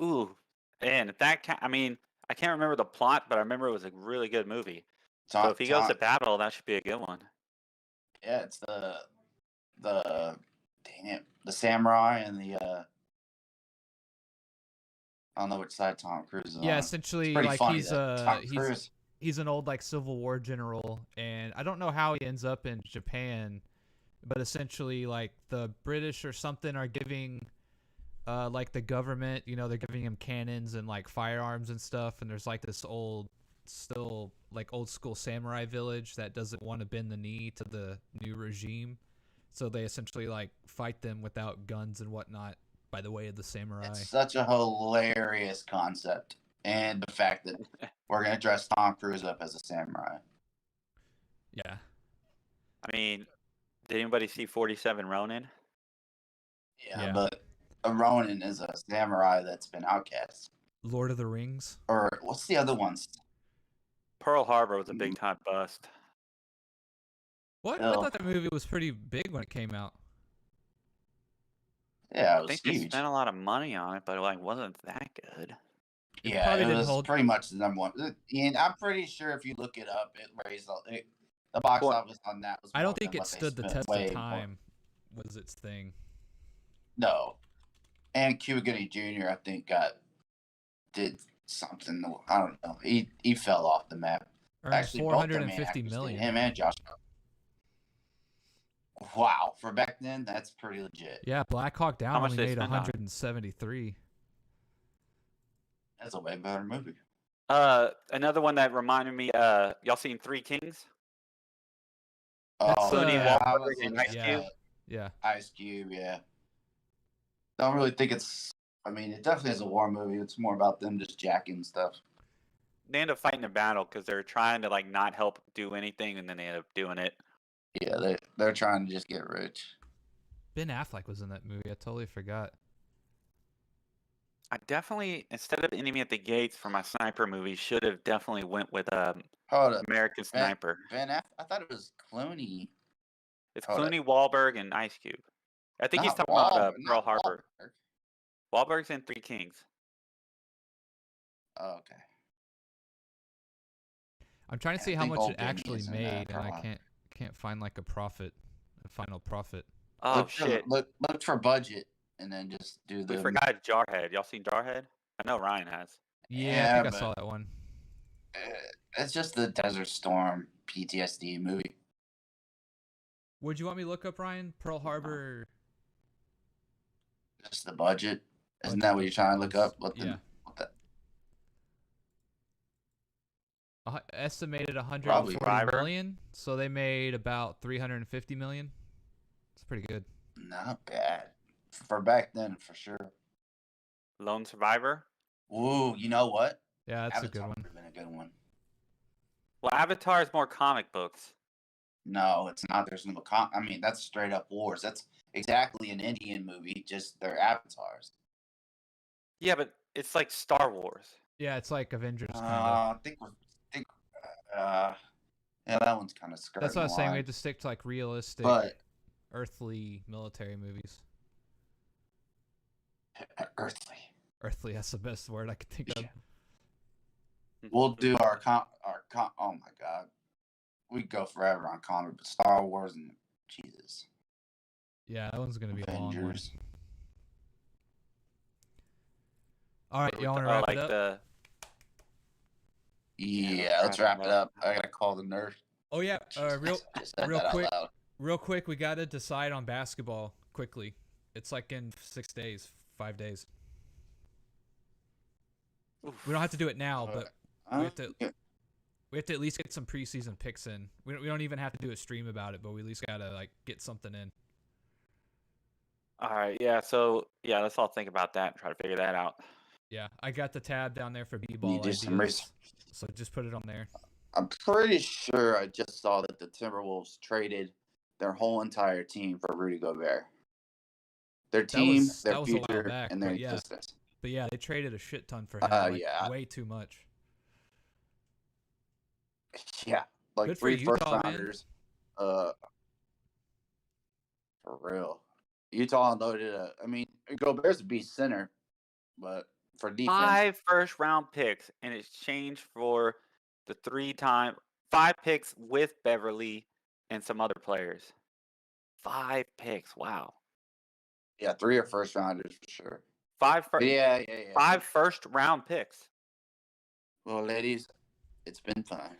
Ooh, and that I mean, I can't remember the plot, but I remember it was a really good movie. So if he goes to battle, that should be a good one. yeah, it's the dang it, the samurai and the I don't know which side Tom Cruise is Yeah, on. essentially, It's pretty like funny that Tom he's Cruise- he's an old like Civil War general, and I don't know how he ends up in Japan, but essentially, like the British or something are giving, like the government, you know, they're giving him cannons and like firearms and stuff, and there's like this old school samurai village that doesn't want to bend the knee to the new regime, so they essentially like fight them without guns and whatnot by the way of the samurai. It's such a hilarious concept, and the fact that we're gonna dress Tom Cruise up as a samurai. Yeah. I mean, did anybody see 47 Ronin? Yeah, but a Ronin is a samurai that's been outcast. Lord of the Rings. Or what's the other ones? Pearl Harbor was a big time bust. What? I thought that movie was pretty big when it came out. Yeah, it I was think they huge. spent a lot of money on it, but it like wasn't that good. Yeah, probably it didn't was hold- pretty much the number one. And I'm pretty sure if you look it up, it raised the box Well, office on that was. I more don't think than it what they stood the spent, test way of more. time. Was its thing? No, and Cuba Gooding Jr. I think did something. I don't know. He fell off the map. Earned Actually, both their main 450 actors did, million. him and Josh. Wow, for back then, that's pretty legit. Yeah, Black Hawk Down How much only they made spend on it? 173. That's a way better movie. Another one that reminded me. Y'all seen Three Kings? Oh, Clooney, yeah, I Wahlberg, was and looking Ice at Cube. that. Yeah. Ice Cube, yeah. Don't really think it's. I mean, it definitely is a war movie. It's more about them just jacking stuff. They end up fighting a battle because they're trying to like not help do anything, and then they end up doing it. Yeah, they're trying to just get rich. Ben Affleck was in that movie. I totally forgot. I definitely, instead of Enemy at the Gates for my sniper movie, should have definitely went with Hold up. American Sniper. I thought it was Clooney. It's Hold Clooney, Wahlberg, and Ice Cube. I think he's Not talking about Wahlberg, Pearl not Harbor. Wahlberg. Wahlberg's in Three Kings. Oh, okay. I'm trying to Yeah, see I how think much Old it Benny actually is in made, and Pearl I Harbor. can't find like a final profit. Oh Look shit! look for budget, and then just do the. We forgot Jarhead. Y'all seen Jarhead? I know Ryan has. Yeah, I think I saw that one. It's just the Desert Storm PTSD movie. Would you want me to look up, Ryan? Pearl Harbor. Just the budget. Isn't Budget that what you're trying to look up? Yeah. Estimated 140 Probably. million, so they made about 350 million. It's pretty good. Not bad for back then, for sure. Lone Survivor. Ooh, you know what? Yeah, that's Avatar a good one. would have been a good one. Well, Avatar is more comic books. No, it's not. There's no I mean, that's straight up wars. That's exactly an Indian movie. Just they're avatars. Yeah, but it's like Star Wars. Yeah, it's like Avengers kind of. I think. Yeah, that one's kind of skirting. That's what I was saying. We line. have to stick to like realistic, earthly military movies. Earthly. Earthly, that's the best word I could think of. We'll do our oh my god, we go forever on comic, but Star Wars and Jesus. Yeah, that one's gonna be Avengers. a long one. All right, y'all want to wrap it up? Yeah, let's wrap it up. I gotta call the nurse. Oh yeah, real that quick, out loud. real quick. We gotta decide on basketball quickly. It's like in 6 days, 5 days. We don't have to do it now, but we have to at least get some preseason picks in. We don't even have to do a stream about it, but we at least gotta like get something in. All right, yeah. So yeah, let's all think about that and try to figure that out. Yeah, I got the tab down there for b-ball do some ideas, so just put it on there. I'm pretty sure I just saw that the Timberwolves traded their whole entire team for Rudy Gobert. Their team, their that was a while future, back, and their but yeah. existence. But yeah, they traded a shit ton for him. Yeah. Way too much. Yeah, like Good for 3 Utah, first rounders. For real. Utah unloaded I mean, Gobert's a beast center, but for defense. 5 first-round picks in exchange for the 5 picks with Beverly and some other players. 5 picks. Wow. Yeah, 3 are first rounders for sure. 5 Yeah. 5 first-round picks. Well, ladies, it's been fun.